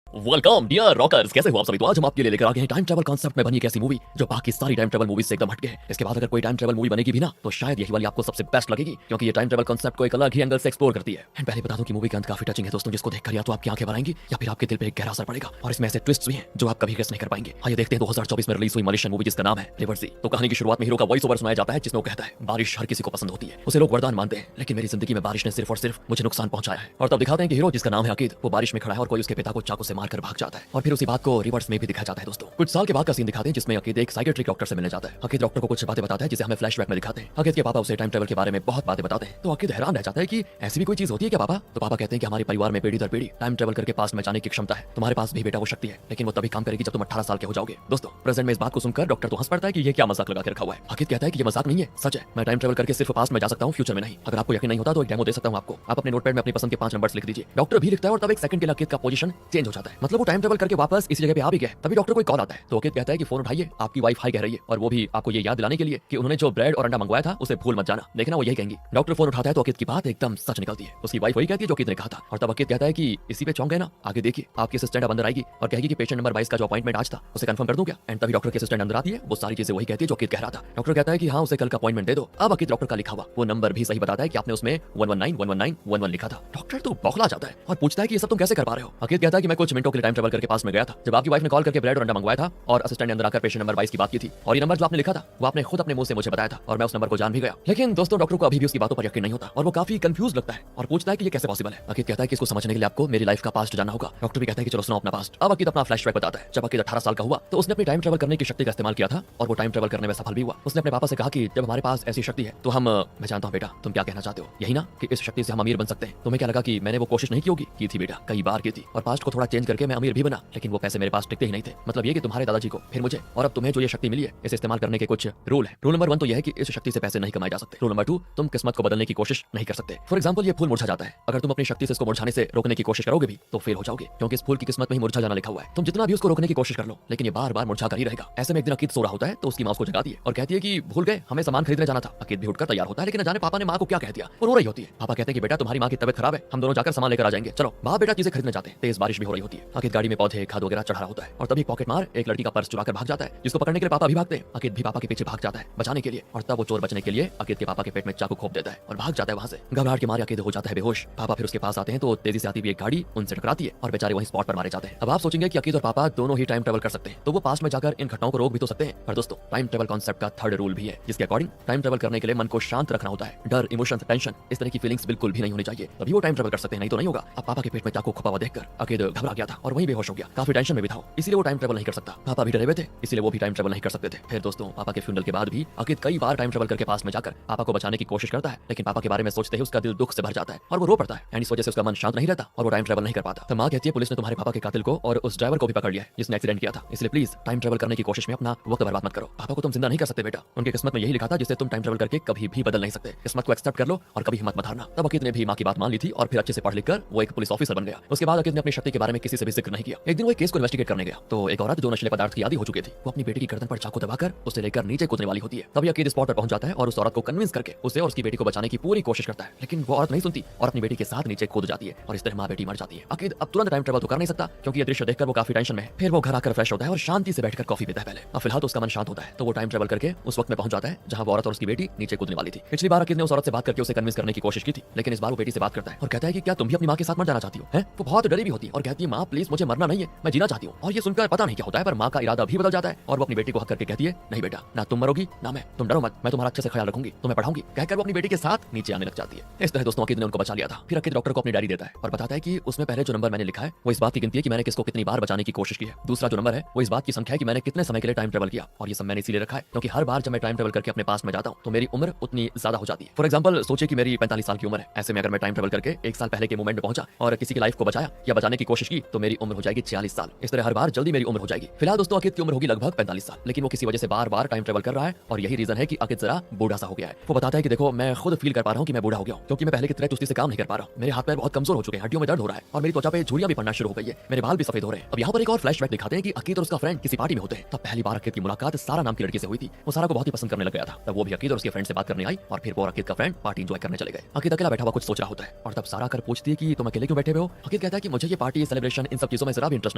Welcome dear rockers, कैसे हो आप सभी। तो आज हम आपके लिए लेकर आ गए हैं टाइम ट्रैवल कॉन्सेप्ट में बनी एक ऐसी मूवी जो बाकी सारी टाइम ट्रैवल मूवीज से एकदम हटके है। इसके बाद अगर कोई टाइम ट्रैवल मूवी बनेगी भी ना तो शायद यही वाली आपको सबसे बेस्ट लगेगी, क्योंकि ये टाइम ट्रैवल कॉन्सेप्ट को एक अलग ही एंगल से एक्सप्लोर करती है। एंड पहले बता दूं कि मूवी का अंत काफी टचिंग है दोस्तों, जिसको देखकर या तो आपकी आंखें भर आएंगी या फिर आपके दिल पे एक गहरा असर पड़ेगा। और इसमें ऐसे ट्विस्ट भी हैं जो आप कभी गेस नहीं कर पाएंगे। आइए देखते हैं 2024 में रिलीज हुई मलेशियन मूवी जिसका नाम है लिबर्टी। तो कहानी की शुरुआत में हीरो का वॉइस ओवर सुनाया जाता है, जिसमें वो कहता है बारिश हर किसी को पसंद होती है, उसे लोग वरदान मानते हैं, लेकिन मेरी जिंदगी में बारिश ने सिर्फ और सिर्फ मुझे नुकसान पहुंचाया है। और तब दिखाते हैं कि हीरो जिसका नाम है अकीद, वो बारिश में खड़ा है और कोई उसके पिता को चाकू से मारकर भाग जाता है। और फिर उसी बात को रिवर्स में भी दिखाया जाता है दोस्तों। कुछ साल के बाद का सीन दिखाते हैं जिसमें अकीद एक साइकियाट्रिक डॉक्टर से मिलने जाता है। अकीद डॉक्टर को कुछ बातें बताता है जिसे हमें फ्लैशबैक में दिखाते हैं। अकीद के पापा उसे टाइम ट्रैवल के बारे में बहुत बातें बताते हैं, तो अकीद हैरान रह जाता है कि ऐसी भी कोई चीज होती है क्या पापा। तो पापा कहते हैं कि हमारे परिवार में पीढ़ी दर पीढ़ी टाइम ट्रैवल करके पास्ट में जाने की क्षमता है। तुम्हारे पास भी बेटा वो शक्ति है, लेकिन वो तभी काम करेगी जब तुम 18 साल के हो जाओगे। दोस्तों प्रेजेंट में इस बात को सुनकर डॉक्टर तो हंस पड़ता है कि ये क्या मजाक लगा के रखा हुआ है। अकीद कहता है कि ये मजाक नहीं है, सच है। मैं टाइम ट्रैवल करके सिर्फ पास्ट में जा सकता हूँ, फ्यूचर में नहीं। अगर आपको यकीन नहीं होता तो एक डेमो दे सकता हूँ आपको। आप अपने नोटपैड में अपनी पसंद के 5 नंबर्स लिख दीजिए। डॉक्टर भी लिखता है और तब एक सेकंड के लिए अकीद का पोजीशन चेंज हो जाता है। मतलब वो टाइम ट्रैवल करके वापस इसी जगह पे आ भी गया। तभी डॉक्टर को कॉल आता है, तो अकीद कहता है कि फोन उठाइए, आपकी वाइफ हाई कह रही है, और वो भी आपको ये याद दिलाने के लिए कि उन्होंने जो ब्रेड और अंडा मंगवाया था उसे भूल मत जाना, देखना वो यही कहेंगी। डॉक्टर फोन उठाता है तो अकीद की बात एकदम सच निकलती है। उसकी वाइफ वही कहती है जो अकीद ने कहा था। और तब अकीद कहता है कि इसी पे चौंक गए ना, आगे देखिए आपकी असिस्टेंट अब अंदर आएगी और कहेगी कि पेशेंट नंबर 22 का जो अपॉइंटमेंट आज था उसे कंफर्म कर दूं क्या। एंड तभी डॉक्टर की असिस्टेंट अंदर आती है, वो सारी चीजें वही कहती है जो अकीद कह रहा था। डॉक्टर कहता है कि हाँ उसे कल का अपॉइंटमेंट दे दो। अब अकीद डॉक्टर का लिखा हुआ वो नंबर भी सही बताता है कि आपने उसमें 119 लिखा था। डॉक्टर तो बौखला जाता है और पूछता है कि ये सब तुम कैसे कर पा रहे हो। अकीद कहता है कि मैं कुछ मिनटों के लिए टाइम ट्रैवल करके पास में गया था जब आपकी वाइफ ने कॉल करके ब्रेड और अंडा मंगवाया था और असिस्टेंट ने अंदर आकर पेशेंट नंबर 22 की बात की थी। और ये नंबर जो आपने लिखा था वो आपने खुद अपने मुंह से मुझे बताया था और मैं उस नंबर को जान भी गया। लेकिन दोस्तों डॉक्टर को अभी भी उसकी बातों पर यकीन नहीं होता और वो काफी कंफ्यूज लगता है और पूछता है कि ये कैसे पॉसिबल है। अकीद कहता है कि इसको समझने के लिए आपको मेरी लाइफ का पास्ट जानना होगा। डॉक्टर भी कहता है कि चलो सुनो अपना पास्ट। अब अकीद अपना फ्लैशबैक बताता है। जब अकीद 18 साल का हुआ तो उसने अपनी टाइम ट्रैवल करने की शक्ति का इस्तेमाल किया था और वो टाइम ट्रैवल करने में सफल भी हुआ। उसने अपने पापा से कहा कि जब हमारे पास ऐसी शक्ति है तो हम मैं जानता हूँ बेटा तुम क्या कहना चाहते हो, यही ना कि इस शक्ति से हम अमीर बन सकते हैं। तुम्हें क्या लगा कि मैंने वो कोशिश नहीं की होगी? की थी बेटा, कई बार की थी, और पास्ट को थोड़ा चेंज करके मैं अमीर भी बना, लेकिन वो पैसे मेरे पास टिकते ही नहीं थे। मतलब ये कि तुम्हारे दादाजी को, फिर मुझे, और अब तुम्हें जो ये शक्ति मिली है इसे इस्तेमाल करने के कुछ रूल है। रूल नंबर 1 तो यह है कि इस शक्ति से पैसे नहीं कमाए जा सकते। रूल नंबर 2, तुम किस्मत को बदलने की कोशिश नहीं कर सकते। फॉर एग्जाम्पल ये फूल मुरझा जाता है, अगर तुम अपनी शक्ति से इसको मुरझाने से रोकने की कोशिश करोगे भी तो फेल हो जाओगे, क्योंकि इस फूल की किस्मत में ही मुरझा जाना लिखा हुआ है। तुम जितना भी उसको रोकने की कोशिश कर लो लेकिन ये बार बार मुरझा कर ही रहेगा। ऐसे में एक दिन अकीद सो रहा होता है तो उसकी माँ उसको जगाती है और कहती है कि भूल गए हमें सामान खरीदने जाना था। अकीद भी उठकर तैयार होता है, लेकिन न जाने पापा ने माँ को क्या कह दिया, वो रो रही होती है। पापा कहते हैं कि बेटा तुम्हारी माँ की तबीयत खराब है, हम दोनों जाकर सामान लेकर आ जाएंगे, चलो। बाप बेटा चीजें खरीदने जाते हैं। तेज बारिश भी हो रही होती है। अकीद गाड़ी में पौधे खाद वगैरह चढ़ा रहा होता है और तभी पॉकेट मार एक लड़की का पर्स चुरा कर भाग जाता है, जिसको पकड़ने के लिए पापा भी भागते हैं। अकीद भी पापा के पीछे भाग जाता है बचाने के लिए, और तब वो चोर बचने के लिए अकीद के पापा के पेट में चाकू खोप देता है और भाग जाता है वहां से। घबराहट के मारे अकीद हो जाता है बेहोश। पापा फिर उसके पास आते हैं तो तेजी से आती हुई एक गाड़ी उनसे टकराती है और बेचारे वहीं स्पॉट पर मारे जाते हैं। अब आप सोचेंगे कि अकीद और पापा दोनों ही टाइम ट्रैवल कर सकते हैं, तो वो पास्ट में जाकर इन घटनाओं को रोक भी तो सकते हैं। पर दोस्तों टाइम ट्रैवल कॉन्सेप्ट का थर्ड रूल भी है, जिसके अकॉर्डिंग टाइम ट्रैवल करने के लिए मन को शांत रखना होता है। डर, इमोशन, टेंशन, इस तरह की फीलिंग्स बिल्कुल भी नहीं होनी चाहिए, तभी वो टाइम ट्रैवल कर सकते हैं, नहीं तो नहीं होगा। अब पापा के पेट में चाकू खुपा हुआ देखकर अकीद घबरा गया था और वहीं बेहोश हो गया। काफी टेंशन में भी था, इसलिए वो टाइम ट्रैवल नहीं कर सकता। पापा भी डरे हुए थे, इसलिए वो भी टाइम ट्रैवल नहीं कर सकते थे। फिर दोस्तों पापा के फ्यूनरल के बाद भी अकीद कई बार टाइम ट्रैवल करके पास में जाकर पापा को बचाने की कोशिश करता है, लेकिन पापा के बारे में सोचते ही उसका दिल दुख से भर जाता है और वो रो पड़ता है। एंड इस वजह से उसका मन शांत नहीं रहता और वो टाइम ट्रैवल नहीं कर पाता। तो माँ कहती है पुलिस ने तुम्हारे पापा के कातिल को और उस ड्राइवर को भी पकड़ लिया है जिसने एक्सीडेंट किया था, इसलिए प्लीज टाइम ट्रैवल करने की कोशिश में अपना वक्त बर्बाद मत करो। पापा को तुम जिंदा नहीं कर सकते बेटा, उनकी किस्मत में यही लिखा था जिससे तुम टाइम ट्रैवल करके कभी भी बदल नहीं सकते। किस्मत को एक्सेप्ट कर लो और कभी हिम्मत मत हारना। तब अकीद ने भी माँ की बात मान ली थी और फिर अच्छे से पढ़ लिख कर वो एक पुलिस ऑफिसर बन गया। उसके बाद अकीद ने अपनी शक्ति के बारे में किसी से भी जिक्र नहीं किया। एक दिन वो एक केस को इन्वेस्टिगेट करने गया तो एक औरत जो नशीले पदार्थ की आदी हो चुकी थी, वो अपनी बेटी की गर्दन पर चाकू दबाकर उसे लेकर नीचे कूदने वाली होती है। तभी अकीद स्पॉट पर पहुंच जाता है और उस औरत को कन्विंस करके उसे और उसकी बेटी को बचाने की पूरी कोशिश करता है, लेकिन वो औरत नहीं सुनती और अपनी बेटी के साथ नीचे कूद जाती है और इस तरह माँ बेटी मर जाती है। अकीद अब तुरंत टाइम ट्रैवल तो कर नहीं सकता क्योंकि ये दृश्य देखकर वो काफी टेंशन में है। फिर वो घर आकर फ्रेश होता है और शांति से बैठकर कॉफी पीता है पहले। अब फिलहाल तो उसका मन शांत होता है, तो वो टाइम ट्रैवल करके उस वक्त में पहुंच जाता है जहां वो औरत और उसकी बेटी नीचे कूदने वाली थी। पिछली बार अकीद ने उस औरत से बात करके उसे कन्विंस करने की कोशिश की थी, लेकिन इस बार वो बेटी से बात करता है और कहता है कि क्या तुम भी अपनी माँ के साथ मर जाना चाहती हो? है वो बहुत डरी भी होती है और कहती है माँ प्लीज मुझे मरना नहीं है, मैं जीना चाहती हूँ। और ये सुनकर पता नहीं क्या होता है पर माँ का इरादा भी बदल जाता है और वो अपनी बेटी को हक करके कहती है नहीं बेटा, ना तुम मरोगी ना मैं, तुम डरो मत, मैं तुम्हारा अच्छे से ख्याल रखूंगी, तुम्हें पढ़ाऊंगी, कहकर वो अपनी बेटी के साथ नीचे आने लग जाती है। इस तरह दोस्तों अकीद ने उनको बचा लिया था। फिर अकीद डॉक्टर को अपनी डायरी देता है और बताता है कि उसमें पहले जो नंबर मैंने लिखा है वो इस बात की गिनती है कि मैंने किसको कितनी बार बचाने की कोशिश की है। दूसरा जो नंबर है वो इस बात की संख्या है कि मैंने कितने समय के लिए टाइम ट्रैवल किया, और ये सब मैंने इसीलिए रखा है क्योंकि हर बार जब मैं टाइम ट्रैवल करके अपने पास में जाता हूँ तो मेरी उम्र उतनी ज्यादा हो जाती है। फॉर एग्जाम्पल सोचिए कि मेरी 45 साल की उम्र है, ऐसे में अगर मैं टाइम ट्रैवल करके 1 साल पहले के मोमेंट में पहुंचा और किसी की लाइफ को बचाया या बचाने की कोशिश की तो मेरी उम्र हो जाएगी 46 साल। इस तरह हर बार जल्दी मेरी उम्र हो जाएगी। फिलहाल दोस्तों अकीद की उम्र होगी लगभग 45 साल, लेकिन वो किसी वजह से बार बार टाइम ट्रैवल कर रहा है और यही रीजन है कि अकीद जरा बूढ़ा सा हो गया है। वो बताता है कि देखो मैं खुद फील कर पा रहा हूँ कि मैं बूढ़ा हो गया हूँ क्योंकि मैं पहले की तरह चुस्ती से काम नहीं कर पा रहा हूँ। मेरे हाथ पैर बहुत कमजोर हो चुके हैं, हड्डियों में दर्द हो रहा है और मेरी त्वचा पे झुर्रियां भी पड़ना शुरू हो गई है, मेरे बाल भी सफेद हो रहे हैं। अब यहाँ पर एक और फ्लैशबैक दिखाते हैं कि अकीद और उसका फ्रेंड किसी पार्टी में होते हैं। तब पहली बार अकीद की मुलाकात सारा नाम की लड़की से हुई थी। वो सारा को बहुत ही पसंद करने लग गया था। तब वो भी अकीद और उसके फ्रेंड से बात करने आई और फिर वो और अकीद का फ्रेंड पार्टी एंजॉय करने चले गए। अकीद अकेला बैठा हुआ कुछ सोच रहा होता है और तब सारा कर पूछती है कि तुम अकेले क्यों बैठे हुए हो। अकीद कहता है कि मुझे ये पार्टी, ये सेलिब्रेशन कन्वर्सेशन, इन सब चीजों में जरा भी इंटरेस्ट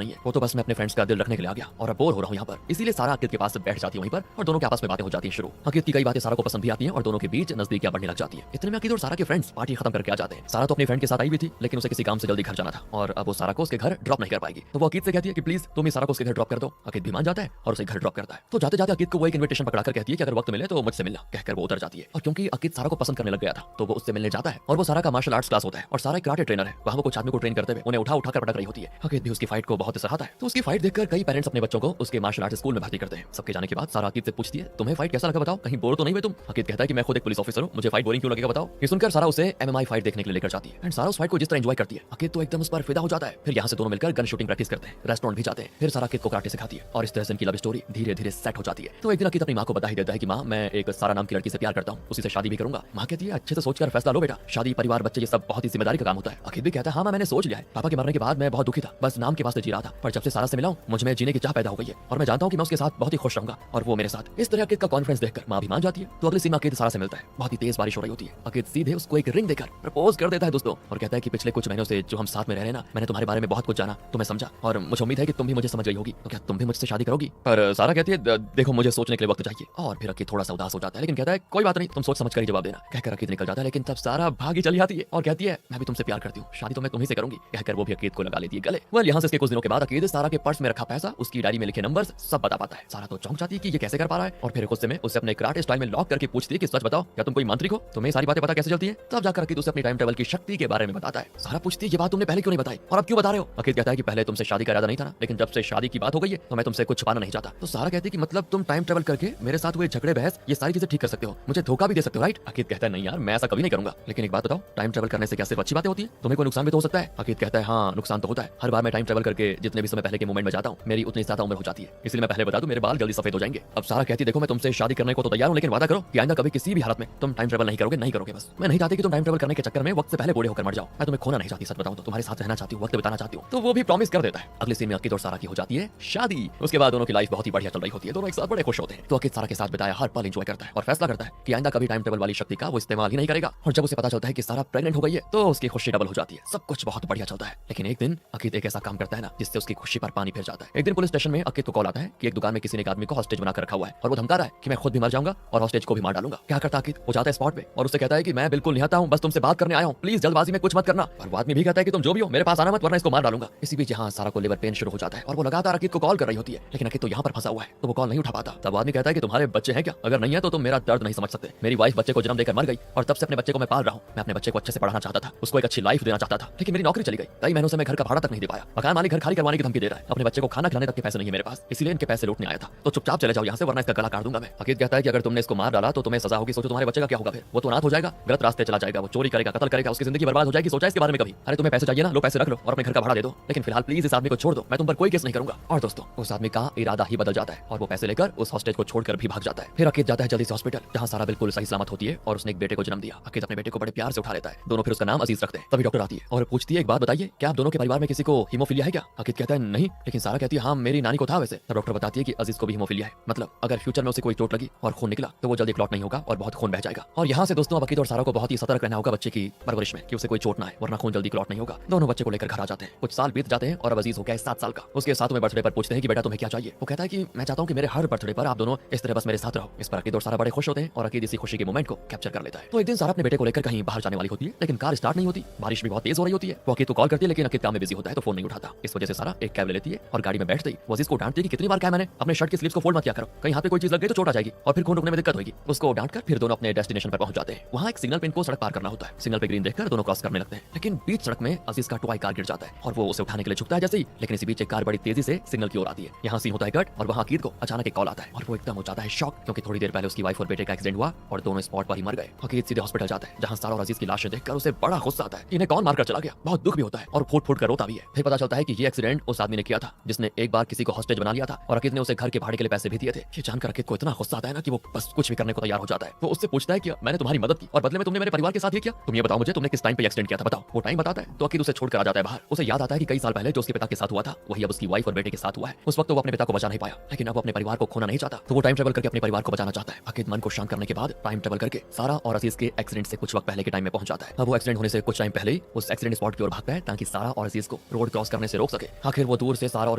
नहीं है। वो तो बस मैं अपने फ्रेंड्स का दिल रखने के लिए आ गया और अब बोर हो रहा हूँ यहाँ पर। इसीलिए सारा अकित के पास बैठ जाती है वहीं पर और दोनों के आपस में बातें हो जाती है शुरू। अकित की कई बातें सारा को पसंद भी आती हैं और दोनों के बीच नजदीकियां बढ़ने लग जाती है। इतने में अकित और सारा के फ्रेंड्स पार्टी खत्म करके आ जाते हैं। सारा तो अपने फ्रेंड के साथ आई हुई थी, लेकिन उसे किसी काम से जल्दी घर जाना था और अब वो सारा को उसके घर ड्रॉप नहीं कर पाएगी। तो वो अकित से कहती है कि प्लीज तुम ही सारा को उसके घर ड्रॉप कर दो। अकित भी मान जाता है और उसे घर ड्रॉप करता है। तो जाते जाते अकित को वो एक इन्विटेशन पकड़ाकर कहती है कि अगर वक्त मिले तो मुझसे मिलना, कहकर वो उतर जाती है। और क्योंकि अकित सारा को पसंद करने लग गया था तो वो उससे मिलने जाता है और वो सारा का मार्शल आर्ट्स क्लास होता है और सारा एक कराटे ट्रेनर है। वहां वो कुछ आदमी को ट्रेन करते हुए उन्हें उठा कर पटक रही होती है। अकित भी उसकी फाइट को बहुत सराहता है। तो उसकी फाइट देखकर कई पेरेंट्स अपने बच्चों को उसके मार्शल आर्ट स्कूल में भर्ती करते हैं। सबके जाने के बाद सारा अकित से पूछती है तुम्हें फाइट कैसा लगा बताओ, कहीं बोर तो नहीं हुए तुम। अकित कहता है कि मैं खुद एक पुलिस ऑफिसर हूं, मुझे फाइट बोरिंग क्यों लगेगा बताओ। ये सुनकर सारा उसे एमएमआई फाइट देखने के लिए लेकर जाती है एंड सारा उस फाइट को जिस तरह एंजॉय करती है अकित तो एकदम उस पर फिदा हो जाता है। फिर यहाँ से दोनों मिलकर गन शूटिंग प्रैक्टिस करते हैं, रेस्टोरेंट भी जाते हैं। फिर सारा अकित को कराटे सिखाती है और इस तरह से इनकी लव स्टोरी धीरे धीरे सेट हो जाती है। तो एक दिन अकित अपनी माँ को बता ही देता है कि माँ मैं एक सारा नाम की लड़की से प्यार करता हूँ, उसी से शादी भी करूंगा। माँ कहती है अच्छे से सोचकर फैसला लो बेटा, शादी परिवार बच्चे ये सब बहुत ही जिम्मेदारी का काम होता है। अकित भी कहता है हाँ मैंने सोच लिया है, पापा के मरने के बाद मैं बहुत दुखी था, बस नाम के वास्ते जी रहा था, पर जब से सारा से मिला हूं मुझ में जीने की चाह पैदा हो गई है और मैं जानता हूं कि मैं उसके साथ बहुत ही खुश रहूंगा और वो मेरे साथ। इस तरह अकित का कॉन्फिडेंस देखकर मां भी मान जाती है। तो अगले सीन में अकित सारा से मिलता है, बहुत ही तेज बारिश हो रही होती है। अकित सीधे उसको एक रिंग देकर प्रपोज कर देता है दोस्तों और कहता है कि पिछले कुछ महीनों से जो हम साथ में रह रहे हैं ना, मैंने तुम्हारे बारे में बहुत कुछ जाना, तुम्हें समझा और मुझे उम्मीद है कि तुम भी मुझे समझ गई होगी, तो क्या तुम भी मुझसे शादी करोगी। पर सारा कहती है देखो मुझे सोचने के लिए वक्त चाहिए। और फिर अकित थोड़ा सा उदास हो जाता है लेकिन कहता है कोई बात नहीं, तुम सोच समझ कर ही जवाब देना, कहकर अकित निकल जाता है। लेकिन तब सारा भागी चली आती है और कहती है मैं भी तुमसे प्यार करती हूँ, शादी तो मैं तुम्ही से करूंगी, कहकर वो भी अकित को लगा लेती है गले। वेल यहाँ से कुछ दिनों के बाद अकित सारा के पर्स में रखा पैसा, उसकी डायरी में लिखे नंबर्स सब बता पाता है। सारा तो चौंक जाती है कि ये कैसे कर पा रहा है और फिर गुस्से में उसे अपने कराटे स्टाइल में लॉक करके पूछती है कि सच बताओ क्या तुम कोई मांत्रिक हो, तुम्हें सारी बातें पता कैसे चलती है। तब जाकर अकित उसे अपनी टाइम ट्रेवल की शक्ति के बारे में बताता है। सारा पूछती है ये बात तुमने पहले क्यों नहीं बताई और अब क्यों बता रहे हो। अकित कहता है कि पहले तुमसे शादी का इरादा नहीं था ना, लेकिन जब से शादी की बात हो गई है तो मैं तुमसे कुछ छुपाना नहीं चाहता। तो सारा कहती है कि मतलब तुम टाइम ट्रेवल करके मेरे साथ हुए झगड़े बहस ये सारी चीजें ठीक कर सकते हो, मुझे धोखा भी दे सकते हो राइट। अकित कहता है नहीं यार मैं ऐसा कभी नहीं करूंगा, लेकिन एक बात बताओ टाइम ट्रेवल करने से क्या सिर्फ अच्छी बातें होती है, तुम्हें कोई नुकसान भी तो हो सकता है। अकित कहता है हाँ नुकसान तो होता है, हर बार मैं टाइम ट्रेवल करके जितने भी समय पहले के मोमेंट में जाता हूँ मेरी उतनी ज्यादा उम्र हो जाती है, इसलिए मैं पहले बता दूं मेरे बाल जल्दी सफेद हो जाएंगे। अब सारा कहती है देखो मैं तुमसे शादी करने को तो तैयार हूं, लेकिन वादा करो कि आइंदा कभी किसी भी हालत में तुम टाइम ट्रेवल नहीं करोगे, नहीं करोगे बस। मैं नहीं चाहती कि तुम टाइम ट्रेवल करने के चक्कर में वक्त से पहले बूढ़े होकर मर जाओ, मैं तुम्हें खोना नहीं चाहती, सच बताऊं तो तुम्हारे साथ रहना चाहती हूँ, वक्त बिताना चाहती हूँ। तो वो भी प्रॉमिस कर देता है। अगले सीन में अकित और सारा की हो जाती है शादी। उसके बाद दोनों की लाइफ बहुत ही बढ़िया चल रही होती है, दोनों एक साथ बड़े खुश होते हैं। तो अकित सारा के साथ बिताया हर पल एंजॉय करता है और फैसला करता है कि आइंदा कभी टाइम ट्रेवल वाली शक्ति का वो इस्तेमाल ही नहीं करेगा। और जब उसे पता चलता है कि सारा प्रेग्नेंट हो गई है तो उसकी खुशी डबल हो जाती है, सब कुछ बहुत बढ़िया चलता है। लेकिन एक दिन अकित एक ऐसा काम करता है ना जिससे उसकी खुशी पर पानी फिर जाता है। एक दिन पुलिस स्टेशन में अकित को कॉल आता है कि एक दुकान में किसी ने एक आदमी को हॉस्टेज बनाकर रखा हुआ है और वो धमका रहा है कि मैं खुद भी मर जाऊंगा और हॉस्टेज को भी मार डालूंगा। क्या करता अकित, वो जाता है स्पॉट पे और उससे कहता है कि मैं बिल्कुल निहत्ता हूं, बस तुमसे बात करने आया हूं, प्लीज जल्दबाजी में कुछ मत करना। और वो आदमी भी कहता है कि तुम जो भी हो मेरे पास आना मत वरना इसको मार डालूंगा। इसी बीच यहाँ सारा को लिवर पेन शुरू हो जाता है और वो लगातार अकित को कॉल कर रही होती है, लेकिन अकित तो यहाँ पर फंसा हुआ है तो वो कॉल नहीं उठा पाता। तब आदमी कहता है कि तुम्हारे बच्चे हैं क्या, अगर नहीं है तो तुम मेरा दर्द नहीं समझ सकते। मेरी वाइफ बच्चे को जन्म देकर मर गई और तब से अपने बच्चे को मैं पाल रहा हूँ। मैं अपने बच्चे को अच्छे से पढ़ाना चाहता था, उसको एक अच्छी लाइफ देना चाहता था, लेकिन मेरी नौकरी चली गई, कई महीनों से मैं घर का भाड़ा तक नहीं दे पाया। मकान मालिक घर खाली करवाने की धमकी दे रहा है, अपने बच्चे को खाना खिलाने तक के पैसे नहीं है मेरे पास, इसलिए इनके पैसे लूटने आया था। तो चुपचाप चले जाओ यहाँ से वरना इसका गला काट दूंगा मैं। अकित कहता है कि अगर तुमने इसको मार डाला तो तुम्हें सजा होगी, सोचो तुम्हारे बच्चे का क्या होगा, फिर वो तो अनाथ हो जाएगा, गलत रास्ते चला जाएगा, वो चोरी करेगा, कत्ल करेगा, उसकी जिंदगी बर्बाद हो जाएगी। सोचा इसके बारे में कभी? अरे तुम्हें पैसे चाहिए ना, लो पैसे रख लो और अपने घर का भाड़ा दे दो, लेकिन फिलहाल प्लीज इस आदमी को छोड़ दो, मैं तुम पर कोई केस नहीं करूंगा। और दोस्तों उस आदमी का इरादा ही बदल जाता है और वो पैसे लेकर उस हॉस्टेज को छोड़कर भी भाग जाता है। फिर अकित जाता है जल्दी से हॉस्पिटल जहाँ सारा बिल्कुल सही सलामत होती है और उसने एक बेटे को जन्म दिया। अकित अपने बेटे को बड़े प्यार से उठा लेता है, दोनों फिर उसका नाम अजीज रखते हैं। तभी डॉक्टर आती है और पूछती है एक बात बताइए क्या आप दोनों के परिवार में किसी को हीमोफीलिया है क्या? अकित कहता है नहीं, लेकिन सारा कहती है हाँ मेरी नानी को था वैसे। तब डॉक्टर बताती है कि अजीज को भी हीमोफीलिया है, मतलब अगर फ्यूचर में उसे कोई चोट लगी और खून निकला तो वो जल्दी क्लॉट नहीं होगा और बहुत खून बह जाएगा। और यहाँ से दोस्तों अकित और सारा को बहुत ही सतर्क रहना होगा बच्चे की परवरिश में कि उसे कोई चोट ना है वरना खून जल्दी क्लॉट नहीं होगा। दोनों बच्चे को लेकर घर आ जाते हैं। कुछ साल बीत जाते हैं और अब अजीज हो गया है 7 साल का। उसके साथ में बर्थडे पर पूछते हैं कि बेटा तुम्हें क्या चाहिए? वो कहता है कि मैं चाहता हूँ कि मेरे हर बर्थडे पर आप दोनों इस तरह बस मेरे साथ रहो। इस पर अकित और सारा बड़े खुश होते हैं और अकित इसी खुशी के मोमेंट को कैप्चर कर लेता है। तो एक दिन सारा अपने बेटे को लेकर कहीं बाहर जाने वाली होती है, लेकिन कार स्टार्ट नहीं होती, बारिश भी बहुत तेज हो रही होती है। वो अकित को कॉल करती है लेकिन अकित काम में बिजी होता है तो फोन नहीं उठाता। इस वजह से सारा एक कैब ले लेती है और गाड़ी में बैठते ही वो अजीज को डांटती है कि कितनी बार कहा मैंने अपने शर्ट की स्लीव्स को फोल्ड मत किया करो, कहीं हाथ पे कोई चीज लग गई तो चोट आ जाएगी और फिर खून रुकने में दिक्कत होगी। उसको डांटकर फिर दोनों अपने डेस्टिनेशन पर पहुंच जाते हैं। वहाँ एक सिग्नल पे इनको सड़क पार करना होता है। सिग्नल पे ग्रीन देखकर दोनों क्रॉस करने लगते हैं, लेकिन बीच सड़क में अजीज का टॉय कार गिर जाता है और वो उसे उठाने के लिए झुकता है जैसे ही, लेकिन इसी बीच एक कार बड़ी तेजी से सिग्नल की ओर आती है। यहाँ सीन होता है कट और वहाँ अकीद को अचानक एक कॉल आता है और वो एकदम हो जाता है शॉक, क्योंकि थोड़ी देर पहले उसकी वाइफ और बेटे का एक्सीडेंट हुआ और दोनों स्पॉट पर ही मर गए। अकीद सीधे हॉस्पिटल जाता है जहाँ सारा और अजीज की लाशें देखकर उसे बड़ा गुस्सा आता है, इन्हें कौन मारकर चला गया। बहुत दुख भी होता है और फूट फूट कर रोता भी है। फिर पता चलता है कि ये एक्सीडेंट उस आदमी ने किया था जिसने एक बार किसी को हॉस्टेज बना लिया था और अकीद ने उसे घर के भाड़े के लिए पैसे भी दिए थे। ये जानकर अकीद को इतना गुस्सा आता है ना कि वो बस कुछ भी करने को तैयार हो जाता है। वो उससे पूछता है कि मैंने तुम्हारी मदद की और बदले में तुमने मेरे परिवार के साथ ये किया, तुम ये बताओ मुझे तुमने किस टाइम पे एक्सीडेंट किया था, बताओ। वो टाइम बताता है तो अकीद उसे छोड़कर आ जाता है बाहर। उसे याद आता है कि कई साल पहले जो उसके पिता के साथ हुआ था वही अब उसकी वाइफ और बेटे के साथ हुआ है। उस वक्त वो अपने पिता को बचा नहीं पाया, लेकिन अब अपने परिवार को खोना नहीं चाहता तो वो टाइम ट्रेवल करके अपने परिवार को बचाना चाहता है। अकीद मन को शांत करने के बाद टाइम ट्रेवल करके सारा और अजीज के एक्सीडेंट से कुछ वक्त पहले के टाइम में पहुंच जाता है। अब वो एक्सीडेंट होने से कुछ टाइम पहले ही उस एक्सीडेंट स्पॉट की ओर भागता है ताकि सारा और अजीज को रोड क्रॉस करने से रोक सके। आखिर वो दूर से सारा और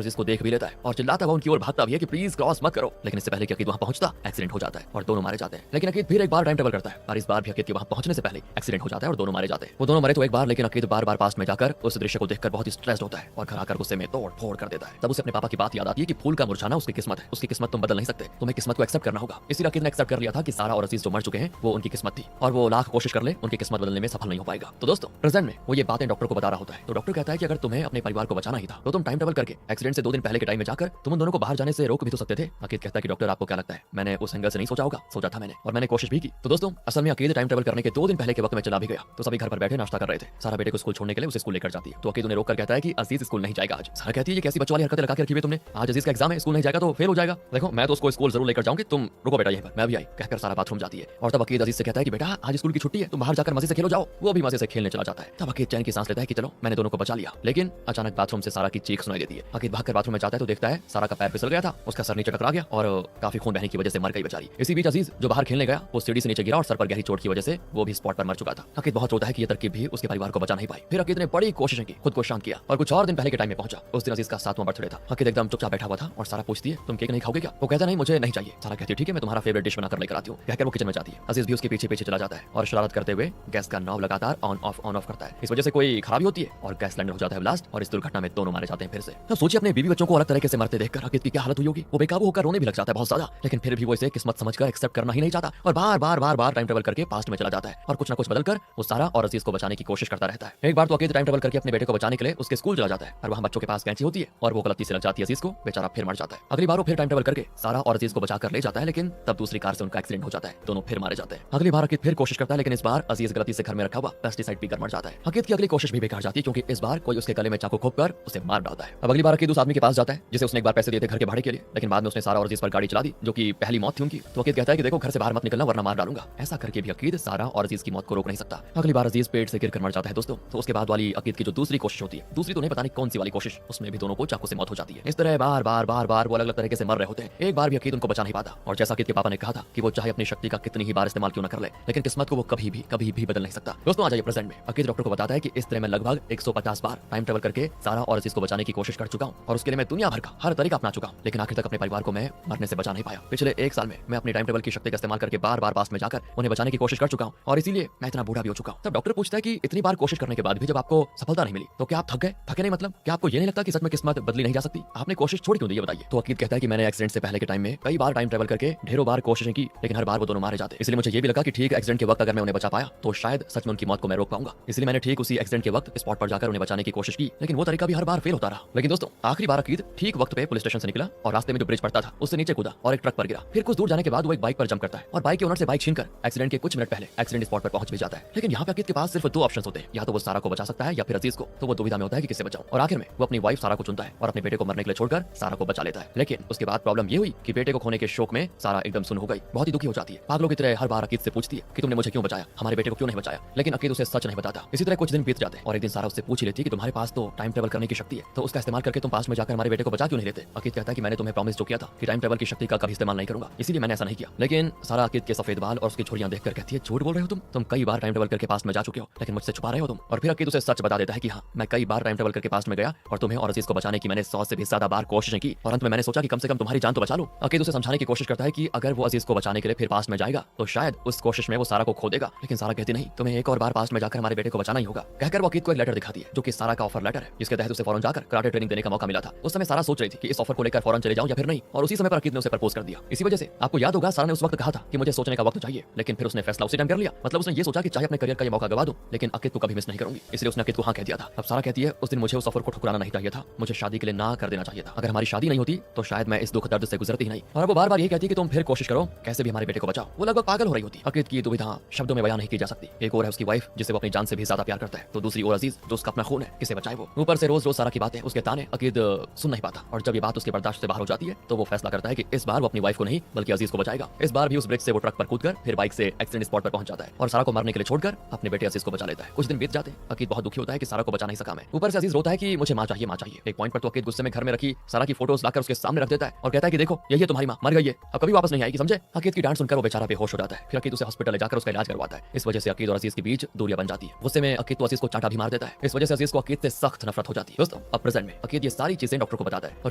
अजीज को देख भी लेता है और चिल्लाता हुआ उनकी ओर भागता भी है कि प्लीज क्रॉस मत करो। लेकिन इससे पहले कि अकीद वहां पहुंचता एक्सीडेंट हो जाता है और दोनों मारे जाते हैं। लेकिन अकीद फिर एक बार टाइम ट्रेवल करता है और इस बार भी अकीद के वहां पहुंचने से पहले एक्सीडेंट हो जाता है और दोनों मारे जाते हैं। वो दोनों मरे तो एक बार, लेकिन अकीद बार बार पास में जाकर उस दृश्य को देखकर बहुत ही स्ट्रेस्ड होता है और घर आकर गुस्से में तोड़ फोड़ कर देता है। तब उसे अपने पापा की बात याद आती है कि फूल का मुरझाना उसकी किस्मत है, उसकी किस्मत तुम बदल नहीं सकते, तुम्हें किस्मत को एक्सेप्ट करना होगा। इसीलिए अकीद ने एक्सेप्ट कर लिया था कि सारा और अजीज जो मर चुके हैं वो उनकी किस्मत थी और वो लाख कोशिश कर ले उनकी किस्मत बदलने में सफल नहीं हो पाएगा। तो दोस्तों प्रेजेंट में वो ये बातें डॉक्टर को बता रहा होता है। तो डॉक्टर कहता है कि अगर तुम्हें अपने परिवार को बचाना ही था तो तुम टाइम ट्रेवल करके एक्सीडेंट से 2 दिन पहले के टाइम में जाकर तुम उन दोनों को बाहर जाने से रोक भी तो सकते थे। अकीद कहता है कि डॉक्टर आपको क्या लगता है मैंने उस एंगल से नहीं सोचा होगा? सोचा था मैंने और मैंने कोशिश भी की। तो दोस्तों असल में अकीद टाइम ट्रेवल करने के 2 दिन पहले के वक्त में चला भी गया। तो सभी घर पर बैठे नाश्ता कर रहे थे। सारा बेटे को स्कूल छोड़ने के लिए उसे स्कूल लेकर जाती है। तो अकीद उन्हें रोककर कहता है कि अजीज स्कूल नहीं जाएगा आज। सारा कहती है ये कैसी बच्चों वाली हरकतें लगा के रखी हुई तुमने, आज अजीज का एग्जाम है, स्कूल नहीं जाएगा तो फेल हो जाएगा। देखो मैं तो उसको स्कूल जरूर लेकर जाऊंगी, तुम रुको बेटा यहीं पर, मैं भी आई। कहकर सारा बाथरूम जाती है और तब अकीद अजीज से कहता है कि बेटा आज स्कूल की छुट्टी है, तुम बाहर जाकर मजे से खेलो जाओ। वो भी मजे से खेलने चला जाता है। तब अकीद चैन की सांस लेता है कि चलो मैंने दोनों को बचा लिया। लेकिन अचानक बाथरूम से सारा की चीख सुनाई देती है। अकीद भागकर बाथरूम में जाता है तो देखता है सारा का पैर फिसल गया था, उसका सर नीचे टकरा गया और काफी खून बहने की वजह से मर गई बेचारी। इसी बीच अजीज जो बाहर खेलने गया वो सीढ़ी से नीचे गिरा और सर पर गहरी चोट की वजह से वो भी स्पॉट पर मर चुका था। अकीद बहुत रोता है कि ये तरकीब भी उसके परिवार को बचा नहीं पाई। फिर अकीद ने बड़ी कोशिशें की, खुद को शांत किया और कुछ और दिन पहले के टाइम में पहुंचा। उस दिन अजीज का 7वां बर्थडे था। अकीद एकदम चुपचाप बैठा हुआ था और सारा पूछती है तुम केक नहीं खाओगे क्या? वो कहता नहीं मुझे नहीं चाहिए। सारा कहती है ठीक है मैं तुम्हारा फेवरेट डिश बनाकर लेकर आती हूँ। कहकर वो किचन में जाती है। अजीज भी उसके पीछे पीछे चला जाता है और शरारत करते हुए गैस का नॉब लगातार ऑन ऑफ करता है। इस वजह से कोई खराबी होती है और गैस सिलेंडर हो जाता है ब्लास्ट और इस दुर्घटना में दोनों मारे जाते हैं फिर से। तो सोचिए अपने बीवी बच्चों को अलग तरीके से मरते देखकर अकीद की क्या हालत हुई होगी। वो बेकाबू होकर रोने भी लग जाता है बहुत ज्यादा, लेकिन फिर भी वो इसे किस्मत समझकर एक्सेप्ट करना ही नहीं चाहता और बार टाइम ट्रेवल करके पास्ट में चला जाता है और कुछ ना कुछ बदलकर वो सारा और अजीज को बचाने की कोशिश करता रहता है। एक बार तो अकीद टाइम ट्रेवल करके अपने बेटे को बचाने के लिए उसके स्कूल चला जाता है और वहां बच्चों के पास कैंची होती है और वो गलती से लग जाती है अजीज को, बेचारा फिर मर जाता है। अगली बार वो फिर टाइम ट्रेवल करके सारा और अजीज को बचाकर ले जाता है, लेकिन तब दूसरी कार से उनका एक्सीडेंट हो जाता है, दोनों फिर मारे जाते हैं। अगली बार अकीद फिर कोशिश करता है, लेकिन इस बार अजीज गलती से घर में रखा हुआ पेस्टिसाइड पीकर मर जाता है। अकीद की अगली कोशिश भी बेकार जाती है क्योंकि इस बार कोई उसके गले में चाकू खोपकर उसे मार डालता है। अब अगली बार अकीद उस आदमी के पास जाता है जिसे उसने एक बार पैसे दिए थे घर के भाड़े के लिए, लेकिन बाद में उसने सारा और अजीज पर गाड़ी चला दी जो कि पहली मौत थी उनकी। तो अकीद कहता है कि देखो घर से बाहर मत निकलना वरना मार डालूंगा। ऐसा करके भी अकीद सारा और अजीज की मौत को रोक नहीं सकता। अगली बार अजीज पेट से गिरकर मर जाता है दोस्तों। तो उसके बाद वाली अकीद की जो दूसरी कोशिश होती है, दूसरी तो नहीं पता नहीं कौन सी वाली कोशिश, उसमें भी दोनों को चाकू से मौत हो जाती है। इस तरह बार वो अलग अलग तरीके से मर रहे होते हैं। एक बार भी अकीद उनको बचा नहीं पाता और जैसा अकीद के पापा ने कहा था कि वो चाहे अपनी शक्ति का कितनी ही बार इस्तेमाल क्यों न कर ले, लेकिन किस्मत को वो कभी भी बदल नहीं सकता। दोस्तों आ जाइए प्रेजेंट में। अकीद डॉक्टर को बताता है कि इस तरह मैं लगभग 150 बार टाइम ट्रेवल करके सारा और अजीज को बचाने की कोशिश कर चुका हूं और उसके लिए मैं दुनिया भर का हर तरीका अपना चुका हूं, लेकिन आखिर तक अपने परिवार को मैं मरने से बचा नहीं पाया। पिछले 1 साल में मैं अपनी टाइम ट्रेवल की शक्ति का इस्तेमाल करके बार पास्ट में जाकर उन्हें बचाने की कोशिश कर चुका हूं और इसीलिए मैं इतना बूढ़ा भी हो चुका हूं। तब डॉक्टर पूछता है कि इतनी बार कोशिश करने के बाद भी जब आपको सफलता नहीं मिली तो क्या आप थक गए? थके नहीं मतलब क्या आपको ये नहीं लगता कि सच में किस्मत बदली नहीं जा सकती? आपने कोशिश छोड़ क्यों दी, ये बताइए। तो अकीद कहता है कि मैंने एक्सीडेंट से पहले के टाइम में कई बार टाइम ट्रेवल करके ढेरों बार कोशिशें की, लेकिन हर बार वो दोनों मारे जाते। इसलिए मुझे ये भी लगा कि ठीक एक्सीडेंट के वक्त अगर मैं उन्हें बचा पाया तो शायद सच में उनकी मौत को मैं रोक पाऊंगा। इसलिए मैंने ठीक उसी एक्सीडेंट के वक्त स्पॉट पर जाकर उन्हें बचाने की कोशिश की, लेकिन वो तरीका भी हर बार फेल होता रहा। लेकिन दोस्तों आखिरी बार अकीद ठीक वक्त पे पुलिस स्टेशन से निकला और रास्ते में जो ब्रिज पड़ता था उससे नीचे कूदा और एक ट्रक पर गिरा। फिर कुछ दूर जाने के बाद वो एक बाइक पर जंप करता है और बाइक के ओनर से बाइक छीनकर एक्सीडेंट के कुछ मिनट पहले एक्सीडेंट स्पॉट पर पहुंच भी जाता है। लेकिन यहाँ पे अकीद के पास सिर्फ 2 ऑप्शंस होते हैं, या तो वो सारा को बचा सकता है या फिर अजीज को। तो वो दुविधा में होता है कि किससे बचाऊं और आखिर में वो अपनी वाइफ सारा को चुनता है और अपने बेटे को मरने के लिए छोड़कर सारा को बचा लेता है। लेकिन उसके बाद प्रॉब्लम ये हुई कि बेटे को खोने के शोक में सारा एकदम सुन हो गई, बहुत ही दुखी हो जाती है। पागलों की तरह हर बार अकीद से पूछती है कि तुमने मुझे क्यों बचाया, हमारे बेटे को क्यों नहीं बचाया, लेकिन अकीद उसे सच नहीं बताता। इसी तरह कुछ दिन बीत जाते हैं और एक दिन सारा उससे पूछ ही लेती है कि तुम्हारे पास तो टाइम ट्रेवल करने की शक्ति है, तो उसका इस्तेमाल करके तुम पास में जाकर हमारे बेटे को बचा क्यों नहीं लेते? अकीद कहता है कि मैंने तुम्हें प्रॉमिस जो किया था कि टाइम ट्रेवल की शक्ति का कभी इस्तेमाल नहीं करूंगा, इसीलिए मैंने ऐसा नहीं किया। लेकिन सारा अकीद के सफेद बाल और उसकी छुरियां देखकर कहती है झूठ बोल रहे हो तुम कई बार टाइम ट्रेवल करके पास में जा चुके हो, लेकिन मुझसे छुपा रहे हो तुम। और फिर अकीद उसे सच बता देता है कि हाँ मैं कई बार टाइम ट्रेवल करके पास में गया और तुम्हें और अजीज को बचाने की मैंने 100 से भी ज्यादा बार कोशिशें की और अंत में मैंने सोचा कि कम से कम तुम्हारी जान तो बचा लूं। अकीद उसे समझाने की कोशिश करता है कि अगर वो अजीज को बचाने के लिए फिर पास में जाएगा तो शायद उस कोशिश में वो सारा को खो देगा, लेकिन सारा कहती नहीं तुम्हें एक और बार पास में जाकर हमारे बेटे को बचाना ही होगा। कहकर वो अकीद को एक लेटर दिखाती है जो कि सारा का ऑफर लेटर है, जिसके तहत उसे फौरन जाकर कराटे ट्रेनिंग देने का मौका मिला था। उस समय सारा सोच रही थी कि इस ऑफर को लेकर फौरन चले जाऊं या फिर नहीं, और उसी समय पर अकीद ने उसे प्रपोज कर दिया। इसी वजह से आपको याद होगा सारा ने उस वक्त कहा था कि मुझे सोचने का वक्त चाहिए, लेकिन फिर उसने फैसला उसी टाइम कर लिया। मतलब उसने ये सोचा कि चाहे अपने करियर का ये मौका गवा दूं लेकिन अकीद को कभी मिस नहीं करूंगी, इसलिए उसने अकीद को हाँ कह दिया था। अब सारा कहती है उस दिन मुझे उस ऑफर को ठुकराना नहीं चाहिए था, मुझे शादी के लिए ना कर देना चाहिए था। अगर हमारी शादी नहीं होती तो शायद मैं इस दुख दर्द से गुजरती ही नहीं। और वो बार-बार यही कहती है कि तुम फिर कोशिश करो, कैसे भी हमारे बेटे को बचाओ। वो लगभग पागल हो रही होती। अकीद की दुविधा शब्दों में बयान नहीं की जा सकती। एक और है उसकी वाइफ जिसे वो अपनी जान से भी ज्यादा प्यार करता है, तो दूसरी ओर अजीज जो उसका अपना खून है, किसे बचाए वो। ऊपर से रोज रोज सारा की बातें, उसके ताने अकीद सुन नहीं पाता और जब ये बात उसके बर्दाश्त से बाहर हो जाती है तो वो फैसला करता है कि इस बार वो अपनी वाइफ को नहीं बल्कि अजीज को बचाएगा। इस बार भी उस ब्रिज से वो ट्रक पर कूदकर फिर बाइक से एक्सीडेंट स्पॉट पर पहुंच जाता है और सारा को मरने के लिए छोड़कर अपने बेटे अजीज को बचा लेता है। कुछ दिन बीत जाते हैं, अकीद बहुत दुखी होता है कि सारा को बचा नहीं सका मैं। ऊपर से अजीज रोता है कि मुझे मां चाहिए मां चाहिए। एक पॉइंट पर तो अकीद गुस्से में घर में रखी सारा की फोटोज लाकर उसके सामने रख देता है और कहता है कि देखो यही है तुम्हारी मां, मर गई है, अब कभी वापस नहीं आएगी, समझे। अकीद की डांट सुनकर वो बेचारा बेहोश हो जाता है। फिर अकीद उसे हॉस्पिटल ले जाकर उसका इलाज करवाता है। इस वजह से अकीद और अजीज के बीच दूरियां बन जाती है। गुस्से में अकीद तो अजीज को चांटा भी मार देता है। इस वजह से अजीज को अकीद से सख्त नफरत हो जाती है। दोस्तों अब प्रेजेंट में अकीद ये सारी चीजें डॉक्टर को बताता है और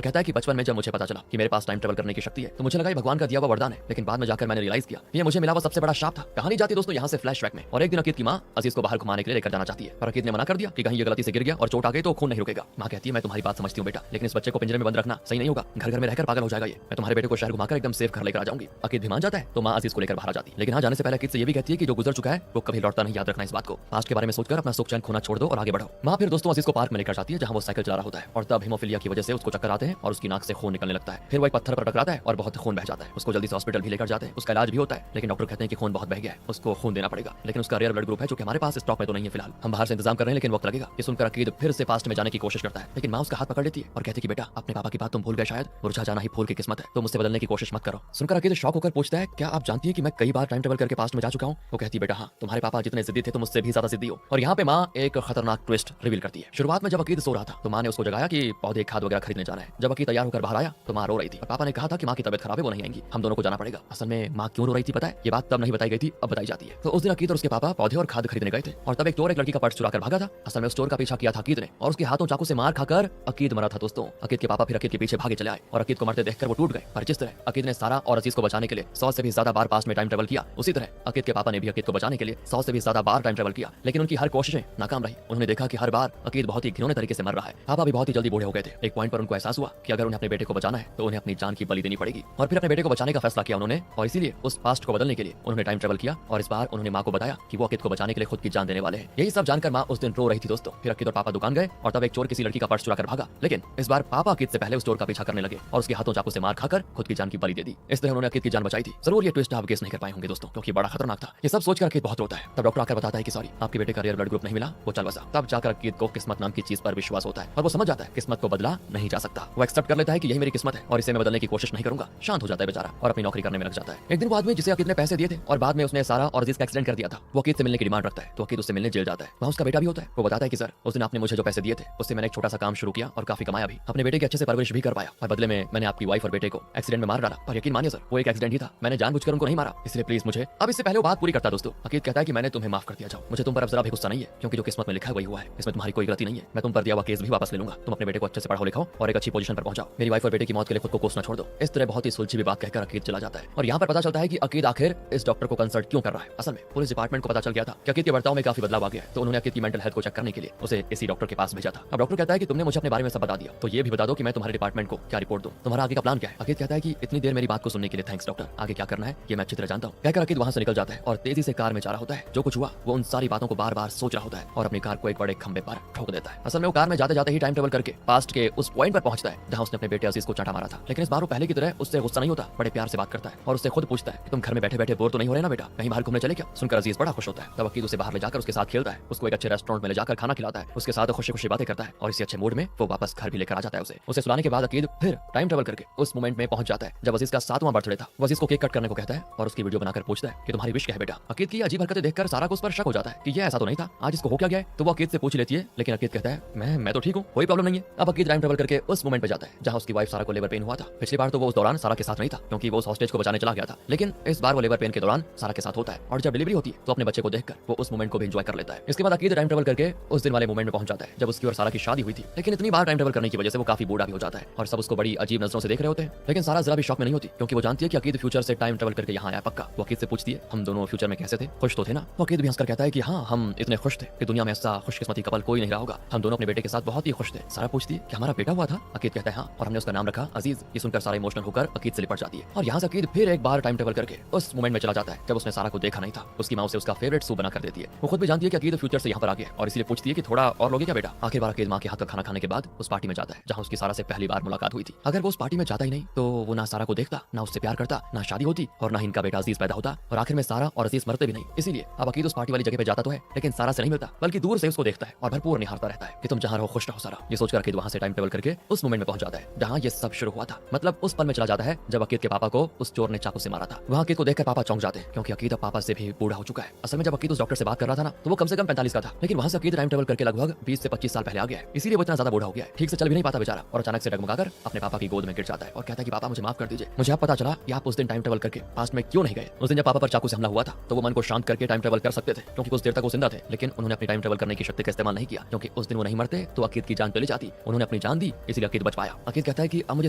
कहता है कि बचपन में जब मुझे पता चला कि मेरे पास टाइम ट्रेवल करने की शक्ति है तो मुझे लगा ये भगवान का दिया हुआ वरदान है, लेकिन बाद में जाकर मैंने रियलाइज किया ये मुझे मिला हुआ सबसे बड़ा शाप था। कहानी जाती है दोस्तों यहाँ से फ्लैशबैक में, और एक दिन अकीद की माँ अजीज को बाहर घुमाने के लिए लेकर जाना चाहती है, पर अकीद ने मना कर दिया कि कहीं ये गलती से गिर गया और चोट आ गई तो खून नहीं रुकेगा। माँ कहती है मैं तुम्हारी बात समझती हूँ बेटा, लेकिन इस बच्चे को पिंजरे में बंद रखना सही नहीं होगा, घर घर में रहकर पागल हो जाएगा ये। मैं तुम्हारे बेटे को शहर घुमाकर एकदम सेफ घर लेकर आ जाऊंगी। अकीद भी मान जाता है तो माँ अजीज को लेकर बाहर आ जाती है, लेकिन हाँ जाने से पहले अकीद से ये भी कहती है कि जो गुजर चुका है वो कभी लौटता नहीं, याद रखना इस बात को। पास्ट के बारे में सोचकर अपना सुख चैन खोना छोड़ दो और आगे बढ़ो। माँ फिर दोस्तों अजीज को पार्क में लेकर जाती है जहाँ वो साइकिल चला रहा होता है और तब हीमोफीलिया की वजह से उसको चक्कर आते हैं और उसकी नाक से खून निकलने लगता है। फिर वो एक पत्थर पर टकराता है और बहुत खून बह जाता है। उसको जल्दी से हॉस्पिटल भी लेकर जाते हैं, उसका इलाज भी होता है, लेकिन डॉक्टर कहते हैं कि खून बहुत बह गया है, उसको खून देना पड़ेगा, लेकिन उसका रेयर ब्लड ग्रुप है जो कि हमारे पास स्टॉक में तो नहीं है फिलहाल, हम बाहर से इंतजाम कर रहे हैं लेकिन वक्त लगेगा। ये सुनकर अकीद फिर से पास्ट में जाने की कोशिश करता है, लेकिन माँ उसका हाथ पकड़ लेती है और कहती है कि बेटा अपने पापा की बात तुम भूल गए, शायद मुरझा जाना ही फूल की किस्मत है, तो मुझसे बदलने की कोशिश मत करो। सुनकर अकीद शॉक होकर पूछता है क्या आप जानती है कि मैं कई बार टाइम ट्रेवल करके पास्ट में जा चुका हूँ? वो कहती है बेटा हाँ, तुम्हारे पापा जितने जिद्दी थे तुम मुझसे भी ज्यादा जिद्दी हो। और यहाँ पे माँ एक खतरनाक ट्विस्ट रिवील करती है। शुरुआत में जब अकीद सो रहा था तो माँ ने उसको जगाया कि पौधे खाद वगैरह खरीदने जाना है। जब अकीद तैयार होकर बाहर आया तो माँ रो रही थी और पापा ने कहा था कि माँ की तबीयत खराब है, वो नहीं आएंगी, हम दोनों को जाना पड़ेगा। असल में माँ क्यों रो रही थी पता है? ये बात तब नहीं बताई गई थी, अब बताई जाती है। तो उस दिन अकीद और उसके पापा पौधे और खाद खरीदने गए थे और तब एक चोर एक लड़की का पर्स चुरा कर भागा था। असल में उस चोर का पीछा किया था अकीद ने और उसके हाथों चाकू से मार खाकर अकीद मरा था। दोस्तों अकीद के पापा फिर अकीद के पीछे भागे चले आए और अकीद को मरते देखकर वो टूट गए। पर जिस तरह अकीद ने सारा और अजीज को बचाने के लिए 100 से भी ज्यादा बार पास्ट में टाइम ट्रेवल किया, उसी तरह अकीद के पापा ने भी अकीद को बचाने के लिए 100 से भी ज्यादा बार टाइम ट्रेवल किया, लेकिन उनकी हर कोशिशें नाकाम रही। उन्होंने देखा कि हर बार अकीद बहुत ही घिनौने तरीके से मर रहा है। पापा भी बहुत ही जल्दी बूढ़े हो गए थे। एक पॉइंट पर उनको एहसास हुआ कि अगर उन्हें अपने बेटे को बचाना है तो उन्हें अपनी जान की बलि देनी पड़ेगी, और फिर अपने बेटे को बचाने का फैसला किया उन्होंने, और इसीलिए उस पास्ट को बदलने के लिए उन्होंने टाइम ट्रेवल किया। और इस बार उन्होंने माँ को बताया कि वो अकीद को बचाने के लिए खुद की जान देने वाले हैं। यही सब जानकर माँ उस दिन रो रही थी दोस्तों। फिर अकीद और पापा दुकान गए और तब एक चोर किसी लड़की का पर्स चुरा कर भागा, लेकिन इस बार पापा अकीद से पहले उस चोर का पीछा करने लगे और उसके हाथों चाकू से मार खाकर खुद की जान की बलि दे दी। इस तरह उन्होंने अकीद की जान बचाई थी। जरूर ये ट्विस्ट आप गेस नहीं कर पाए होंगे दोस्तों, क्योंकि बड़ा खतरनाक था। ये सब सोचकर अकीद बहुत रोता है। तब डॉक्टर आकर बताता है कि सॉरी आपके बेटे का रेयर ब्लड ग्रुप नहीं मिला, वो चल बसा। तब जाकर अकीद को किस्मत नाम की चीज पर विश्वास होता है और वो समझ जाता है किस्मत को बदला नहीं जा सकता। वो एक्सेप्ट कर लेता है कि यही मेरी किस्मत है और इसे मैं बदलने की कोशिश नहीं करूंगा। शांत हो जाता है बेचारा और अपनी नौकरी करने में लग जाता है। एक दिन वो आदमी जिसे अकीद ने पैसे दिए थे और बाद में उसने सारा और अजीज का एक्सीडेंट कर दिया था, वो अकीद से मिलने की डिमांड रखता है, तो अकीद उससे मिलने जेल जाता है। वहाँ उसका बेटा भी होता है। वो बताता है कि सर उस दिन आपने मुझे जो पैसे दिए थे उससे मैंने एक छोटा सा काम शुरू किया और काफी कमाया भी, अपने बेटे की अच्छे से परवरिश भी कर पाया, और बदले में मैंने आपकी वाइफ और बेटे को एक्सीडेंट में मार डाला। पर यकीन मानिए सर वो एक एक्सीडेंट ही था, मैंने जानबूझकर उनको नहीं मारा, इसलिए प्लीज मुझे अब इससे पहले वो बात पूरी करता दोस्तों। अकीद कहता है कि मैंने तुम्हें माफ कर दिया, जाओ, मुझे तुम पर अब जरा भी गुस्सा नहीं है, क्योंकि जो किस्मत में लिखा है वही हुआ है, इसमें तुम्हारी कोई गलती नहीं है। मैं तुम पर दिया हुआ केस भी वापस ले लूंगा, तुम अपने बेटे को अच्छे से पढ़ाओ लिखाओ और एक अच्छी पोजीशन पर पहुंचाओ, मेरी वाइफ और बेटे की मौत के लिए खुद को कोसना छोड़ दो। इस तरह बहुत ही सुलझी हुई बात कहकर अकीद चला जाता है और यहाँ पर पता चलता है कि अकीद आखिर इस डॉक्टर को कंसल्ट क्यों कर रहा है। असल में पुलिस डिपार्टमेंट को पता चल गया था कि अकीद के बर्ताव में काफी बदलाव आ गया है, तो उन्होंने अकीद की मेंटल हेल्थ को चेक करने के लिए उसे इसी डॉक्टर के पास भेजा था। अब डॉक्टर कहता है कि तुमने मुझे अपने बारे में सब बता दिया, तो ये भी बता दो कि मैं तुम्हारे डिपार्टमेंट को क्या रिपोर्ट दूं, तुम्हारा आगे का प्लान क्या है। अकीद कहता है कि इतनी देर मेरी बात को सुनने के लिए थैंक्स डॉक्टर, आगे क्या करना है ये मैं अच्छी तरह जानता हूँ। कहकर अकीद वहां से निकल जाता है और तेजी से कार में जा रहा होता है। जो कुछ हुआ वो उन सारी बातों को बार बार सोच रहा होता है और अपनी कार को एक बड़े खंबे पर ठोक देता है। असल में वो कार में जाते जाते ही टाइम ट्रेवल करके पास्ट के उस पॉइंट पर पहुंचता है जहां उसने अपने बेटे अजीज को चांटा मारा था, लेकिन इस बार वो पहले की तरह उससे गुस्सा नहीं होता, बड़े प्यार से बात करता है और उससे खुद पूछता है कि तुम घर में बैठे बैठे बोर तो नहीं हो रहे ना बेटा, कहीं बाहर घूमने चले क्या। सुनकर अजीज बड़ा खुश होता है। तब अकीद उसे बाहर ले जाकर उसके साथ खेलता है, उसको एक अच्छे रेस्टोरेंट में ले जाकर खाना खिलाता है, उसके साथ खुशी खुशी बातें करता है और इसी अच्छे मूड में वो वापस घर भी लेकर आ जाता है। उसे सुलाने के बाद अकीद फिर टाइम ट्रेवल करके उस मोमेंट में पहुंच जाता है जब अजीज का 7वां बर्थडे था। वो अजीज को केक कट करने को कहता है और उसकी वीडियो बनाकर पूछता है कि तुम्हारी विश क्या है बेटा। अकीद की अजीब हरकतें देखकर सारा को उस पर शक हो जाता है कि ये ऐसा तो नहीं था, आज इसको हो क्या गया है। तो वो अकीद से पूछ लेती है, लेकिन अकीद कहता है मैं तो ठीक हूँ, कोई प्रॉब्लम नहीं है। अब अकीद टाइम ट्रेवल करके उस मोमेंट पे जाता है जहां उसकी वाइफ सारा को लेबर पेन हुआ था। पिछली बार तो वो उस दौरान सारा के साथ नहीं था क्योंकि वो उस हॉस्टेज को बचाने चला गया था, लेकिन इस बार वो लेबर पेन के दौरान सारा के साथ होता है और जब डिलीवरी होती है तो अपने बच्चे को देखकर वो उस मोमेंट को भी एंजॉय कर लेता है। इसके बाद अकीद टाइम ट्रेवल करके उस दिन वाले मोमेंट में पहुंच जाता है जब उसकी और सारा की शादी हुई थी, लेकिन इतनी बार टाइम ट्रेवल करने की वजह से वो काफी बूढ़ा भी हो जाता है और सब उसको बड़ी अजीब नजरों से देख रहे होते हैं। लेकिन सारा जरा भी शॉक में नहीं होती क्योंकि वो जानती है कि अकीद फ्यूचर से टाइम ट्रेवल करके यहाँ आया पक्का। वो अकीद से पूछती है हम दोनों फ्यूचर में कैसे थे, खुश तो थे ना। वो अकीद भी हंसकर कहता है कि हाँ हम इतने खुश थे कि दुनिया में ऐसा खुशकिस्मती कपल कोई नहीं रहा होगा, हम दोनों अपने बेटे के साथ बहुत ही खुश थे। सारा पूछती है कि हमारा बेटा हुआ था। अकीद कहता है हाँ, और हमने उसका नाम रखा अजीज। ये सुनकर सारा इमोशनल होकर अकीद से लिपट जाती है और यहाँ से अकीद फिर एक बार टाइम ट्रेवल करके उस मोमेंट में चला जाता है जब उसने सारा को देखा नहीं था। उसकी माँ उसे उसका फेवरेट सूप बना कर देती है। वो खुद भी जानती है कि अकीद फ्यूचर से यहाँ पर आ गया और इसलिए पूछती है कि थोड़ा और लोगे क्या बेटा। आखिर बार अकीद माँ के हाथ का खाना खाने के बाद उस पार्टी में जाता है जहाँ उसकी सारा से पहली बार मुलाकात हुई थी। अगर वो उस पार्टी में जाता ही नहीं तो वो ना सारा को देखता, ना उससे प्यार करता, ना शादी होती और ना इनका बेटा अजीज पैदा होता और आखिर में सारा और अजीज मरते भी नहीं। इसीलिए अब अकीद उस पार्टी वाली जगह पे जाता तो है लेकिन सारा से नहीं मिलता, बल्कि दूर से उसको देखता है और भरपूर निहारता रहता है कि तुम जहाँ रहो खुश रहो सारा। ये सोचकर अकीद वहाँ से टाइम ट्रेवल करके उस मोमेंट में पहुंच जाता है जहाँ ये सब शुरू हुआ था। मतलब उस पल में चला जाता है जब अकीद के पापा को उस चोर ने चाकू से मारा था। वहाँ अकीद को देखकर पापा चौंक जाते हैं क्योंकि अकीद अब पापा से भी बूढ़ा हो चुका है। असल में जब अकीद उस डॉक्टर से बात कर रहा था ना तो वो कम से कम 45 का था, लेकिन वहाँ से अकीद टाइम ट्रेवल करके लगभग 20 से 25 साल पहले आ गया है। इसीलिए वो इतना ज्यादा बूढ़ा हो गया है, ठीक से चल भी नहीं पाता बेचारा और अचानक से डगमगाकर अपने पापा की गोद में गिर जाता है और कहता है कि पापा मुझे माफ कर दीजिए, मुझे अब पता चला कि आप उस दिन टाइम ट्रेवल करके पास्ट में क्यों नहीं गए। उस दिन जब पापा पर चाकू से हमला हुआ था तो वो मन को शांत करके टाइम ट्रेवल कर सकते थे क्योंकि कुछ देर तक वो जिंदा थे, लेकिन उन्होंने अपनी टाइम ट्रेवल करने की शक्ति का इस्तेमाल नहीं किया क्योंकि उस दिन वो नहीं मरते तो अकीद की जान चली जाती। उन्होंने अपनी जान दी, इसलिए अकीद बच पाया। अकीद कहता है कि अब मुझे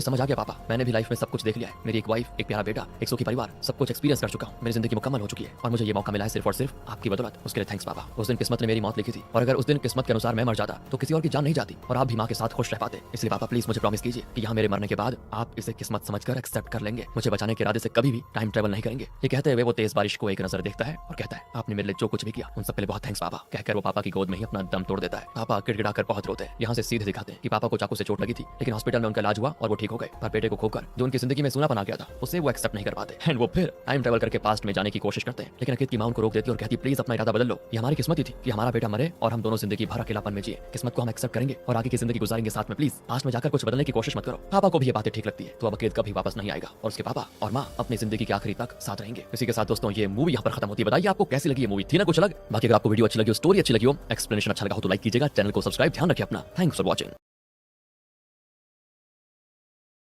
समझ आ गया पापा, मैंने भी लाइफ में सब कुछ देख लिया है। मेरी एक वाइफ, एक प्यारा बेटा, एक सुखी परिवार, सब कुछ एक्सपीरियंस कर चुका हूँ। मेरी जिंदगी मुकम्मल हो चुकी है और मुझे ये मौका मिला है सिर्फ और सिर्फ आपकी बदौलत। उसके लिए थैंक्स पापा। उस दिन किस्मत ने मेरी मौत लिखी थी और अगर उस दिन किस्मत के अनुसार मैं मर जाता तो किसी और की जान नहीं जाती और आप भी माँ के साथ खुश रह पाते। इसलिए पापा प्लीज मुझे प्रॉमिस कीजिए कि यहाँ मेरे मरने के बाद आप इसे किस्मत समझकर एक्सेप्ट कर लेंगे। मुझे बचाने के इरादे से कभी भी टाइम ट्रेवल नहीं करेंगे। ये कहते हुए वो तेज बारिश को एक नजर देखता है और कहता है आपने मेरे लिए जो कुछ भी किया उन सब के लिए बहुत थैंक्स पापा। कहकर वो पापा की गोद में ही अपना दम तोड़ देता है। पापा गिड़गिड़ाकर बहुत रोते हैं। यहाँ से सीधे दिखाते हैं कि पापा को चाकू से चोट लगी थी लेकिन हॉस्पिटल में उनका इलाज हुआ और वो ठीक हो गए। पर बेटे को खोकर जो उनकी जिंदगी में सूनापन आ गया था उसे वो एक्सेप्ट नहीं कर पाते एंड वो फिर टाइम ट्रेवल करके पास्ट में जाने की कोशिश करते हैं। लेकिन अकीद की मां उनको रोक देती है और कहती प्लीज अपना इरादा बदल लो। ये हमारी किस्मत ही थी कि हमारा बेटा मरे और हम दोनों जिंदगी भर अकेलापन में जिए। किस्मत को हम एक्सेप्ट करेंगे और आगे की जिंदगी गुजारेंगे साथ में। प्लीज पास्ट में जाकर कुछ बदलने की कोशिश मत करो। पापा को भी ये बातें ठीक लगती है तो अब अकीद कभी वापस नहीं आएगा और उसके पापा और माँ अपनी जिंदगी के आखिरी तक साथ रहेंगे। इसी के साथ दोस्तों ये मूवी यहाँ पर खत्म होती है। बताइए आपको कैसी लगी ये मूवी, थी ना कुछ अलग। बाकी अगर आपको वीडियो अच्छी लगी हो, स्टोरी अच्छी लगी हो, एक्सप्लेनेशन अच्छा लगा हो तो लाइक कीजिएगा, चैनल को सब्सक्राइब, ध्यान रखिए अपना। Thanks for watching.